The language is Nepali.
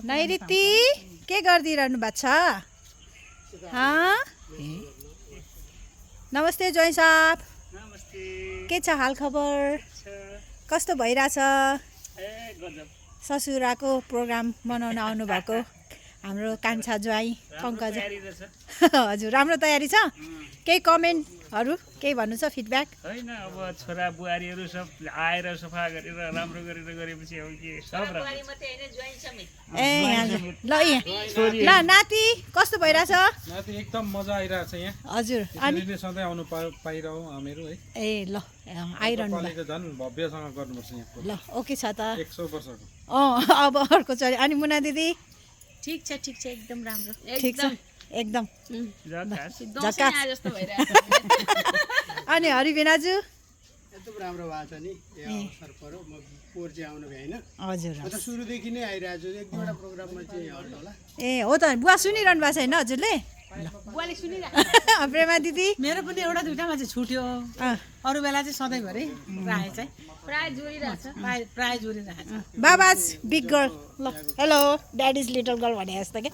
नैरिती के गरिदिइरहनु भएको छ? नमस्ते ज्वाइँ साहब, के छ हाल खबर? कस्तो भइरहेछ? ससुराको प्रोग्राम बनाउन आउनु भएको हाम्रो कान्छा ज्वाइँ पङ्कज। हजुर, राम्रो तयारी छ? केही कमेन्टहरू केही भन्नु छ, फिडब्याक? होइन, अब छोरा बुहारीहरू सब आएर सफा गरेर राम्रो गरेर गरेपछि अब के सब राम्रो। ए ल ल नाति कस्तो भइरहेछ? नाति एकदम मजा आइरहेछ यहाँ। हजुर, अनि सधैँ आउनु पाइरहँ हामीहरू है। ए ल आइरहनु पालिको झन् भव्यसँग गर्नुपर्छ यहाँ। ल ओके छ त। 100 वर्षको। अब अर्को चोरी। अनि मुना दिदी? ठिक छ एकदम राम्रो। ठिक छ एकदम जस्तो भइरहेछ। अनि हरिबिनाजु? एकदम राम्रो भएको छ नि। अवसर पर्यो, म पोहोर चाहिँ आउनु भएन। हजुर, म त सुरुदेखि नै आइरहेको छु, एक दुईवटा प्रोग्राममा चाहिँ हल्ला होला। ए हो त। बुवा सुनिरहनु भएको छैन हजुरले? बुवाले सुनिरहेको। प्रेमा दिदी? मेरो पनि एउटा दुइटामा चाहिँ छुट्यो, अरू बेला चाहिँ सधैँभरि प्रायः चाहिँ प्राय जोडिरहेछ। प्रायः जोडिरहेको छ। बाबाज बिग गर्ल। ल hello dad is little girl भने जस्तो क्या।